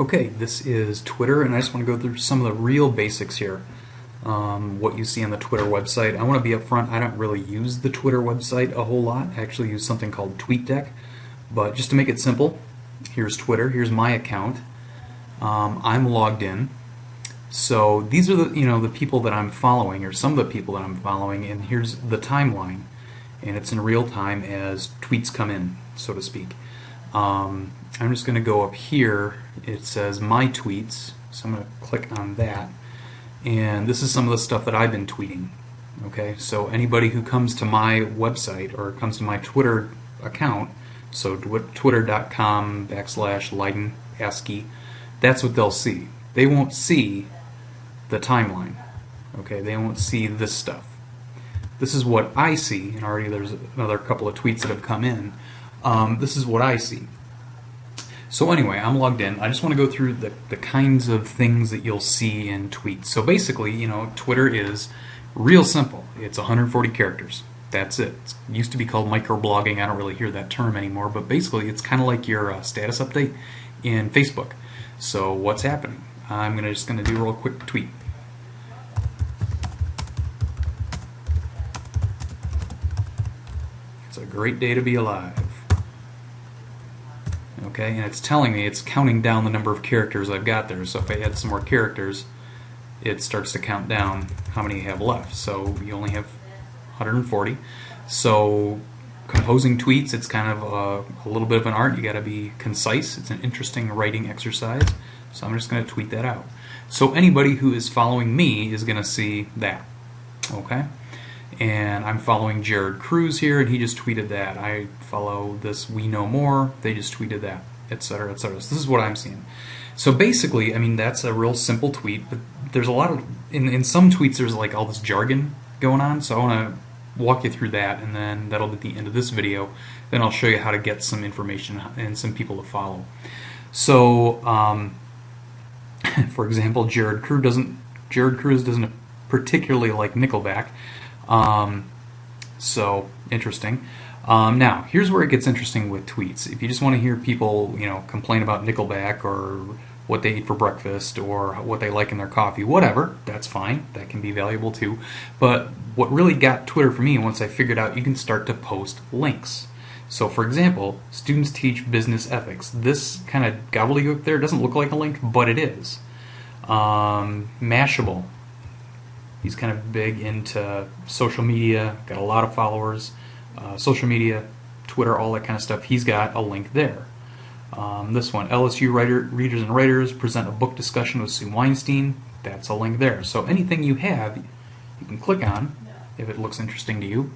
Okay, this is Twitter, and I just want to go through some of the real basics here. What you see on the Twitter website. I want to be upfront, I don't really use the Twitter website a whole lot. I actually use something called TweetDeck. But just to make it simple, here's Twitter, here's my account. I'm logged in. So these are the people that I'm following, or some of the people that I'm following, and here's the timeline. And it's in real time as tweets come in, so to speak. I'm just going to go up here. It says My Tweets, so I'm going to click on that. And this is some of the stuff that I've been tweeting. Okay, so anybody who comes to my website or comes to my Twitter account, so twitter.com/Leiden ASCII, that's what they'll see. They won't see the timeline. Okay, they won't see this stuff. This is what I see, and already there's another couple of tweets that have come in. This is what I see. So anyway, I'm logged in. I just want to go through the kinds of things that you'll see in tweets. So basically, Twitter is real simple. It's 140 characters. That's it. It used to be called microblogging. I don't really hear that term anymore, but basically it's kind of like your status update in Facebook. So what's happening? I'm just going to do a real quick tweet. It's a great day to be alive. Okay, and it's telling me, it's counting down the number of characters I've got there. So if I add some more characters, it starts to count down how many you have left. So you only have 140. So composing tweets, it's kind of a little bit of an art. You got to be concise. It's an interesting writing exercise. So I'm just going to tweet that out. So anybody who is following me is going to see that. Okay? And I'm following Jared Cruz here, and he just tweeted that. I follow this We Know More, they just tweeted that, etc., etc. So this is what I'm seeing. So basically, I mean, that's a real simple tweet, but there's a lot of, in some tweets there's like all this jargon going on, so I want to walk you through that, and then that'll be the end of this video. Then I'll show you how to get some information and some people to follow. So, for example, Jared Cruz doesn't particularly like Nickelback. So interesting. Now, here's where it gets interesting with tweets. If you just want to hear people, complain about Nickelback or what they eat for breakfast or what they like in their coffee, whatever, that's fine. That can be valuable too. But what really got Twitter for me, once I figured out you can start to post links. So, for example, students teach business ethics. This kind of gobbledygook there doesn't look like a link, but it is. Mashable. He's kind of big into social media, got a lot of followers, social media, Twitter, all that kind of stuff. He's got a link there. This one, LSU readers and writers present a book discussion with Sue Weinstein. That's a link there. So anything you have, you can click on if it looks interesting to you,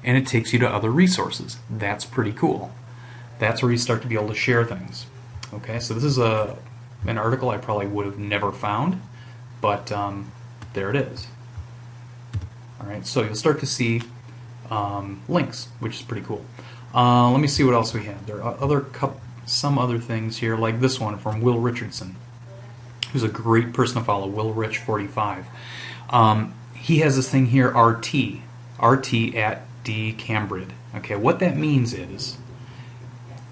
and it takes you to other resources. That's pretty cool. That's where you start to be able to share things. Okay, so this is an article I probably would have never found, but there it is. Alright, so you'll start to see links, which is pretty cool. Let me see what else we have. There are some other things here, like this one from Will Richardson, who's a great person to follow, Will Rich 45. He has this thing here, RT at D Cambrid. Okay, what that means is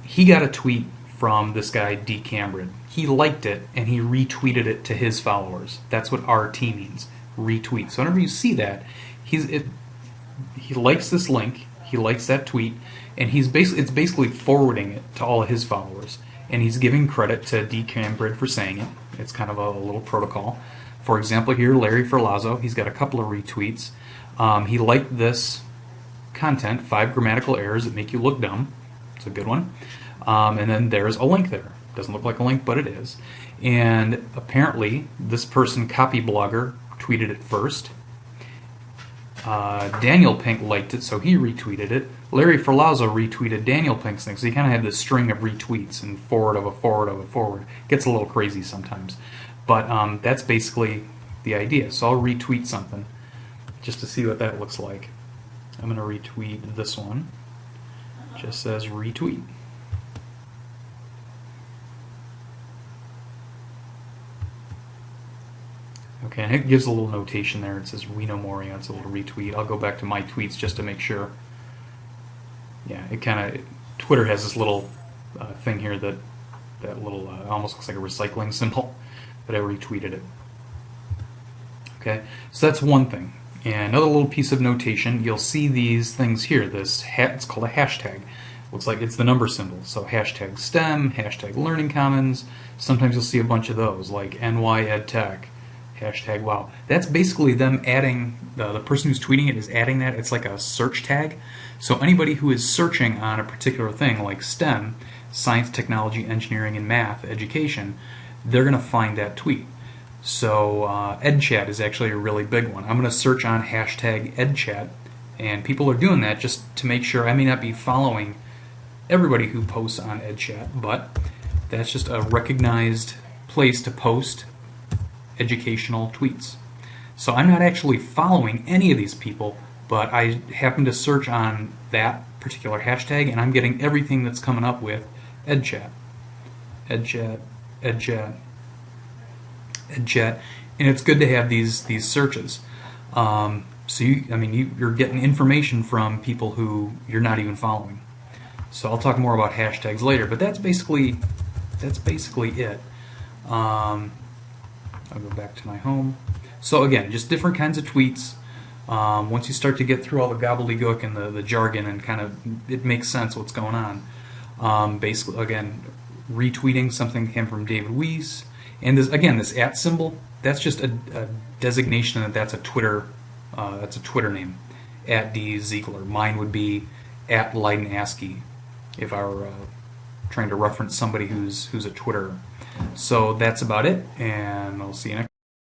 he got a tweet from this guy D Cambrid. He liked it and he retweeted it to his followers. That's what RT means, retweet. So whenever you see that, he likes this link, he likes that tweet, and it's basically forwarding it to all of his followers. And he's giving credit to D Cambrid for saying it. It's kind of a little protocol. For example, here, Larry Ferlazzo, he's got a couple of retweets. He liked this content, 5 grammatical errors that make you look dumb. It's a good one. And then there's a link there. Doesn't look like a link, but it is. And apparently, this person, Copyblogger, tweeted it first. Daniel Pink liked it, so he retweeted it. Larry Ferlazzo retweeted Daniel Pink's thing, so you kind of have this string of retweets and forward of a forward of a forward. Gets a little crazy sometimes. But that's basically the idea. So I'll retweet something just to see what that looks like. I'm going to retweet this one. Just says retweet. Okay, and it gives a little notation there. It says We Know More. It's a little retweet. I'll go back to my tweets just to make sure. Yeah, it kind of, Twitter has this little thing here that that little almost looks like a recycling symbol, but I retweeted it. Okay, so that's one thing. And another little piece of notation, you'll see these things here. It's called a hashtag. Looks like it's the number symbol. So hashtag STEM, hashtag Learning Commons. Sometimes you'll see a bunch of those, like NYEdTech, hashtag wow. That's basically them adding, the person who's tweeting it is adding that. It's like a search tag. So anybody who is searching on a particular thing like STEM, science, technology, engineering, and math, education, they're going to find that tweet. So EdChat is actually a really big one. I'm going to search on hashtag EdChat, and people are doing that just to make sure. I may not be following everybody who posts on EdChat, but that's just a recognized place to post educational tweets. So I'm not actually following any of these people, but I happen to search on that particular hashtag, and I'm getting everything that's coming up with EdChat. EdChat, EdChat, EdChat, and it's good to have these searches. So you're getting information from people who you're not even following. So I'll talk more about hashtags later, but that's basically it. I'll go back to my home. So again, just different kinds of tweets. Once you start to get through all the gobbledygook and the jargon and kind of it makes sense what's going on. Basically, again, retweeting something came from David Weiss. And this @ symbol, that's just a designation that that's a Twitter name, @D Ziegler. Mine would be @LeidenAsky if I were trying to reference somebody who's a Twitterer. So that's about it, and I'll see you next time.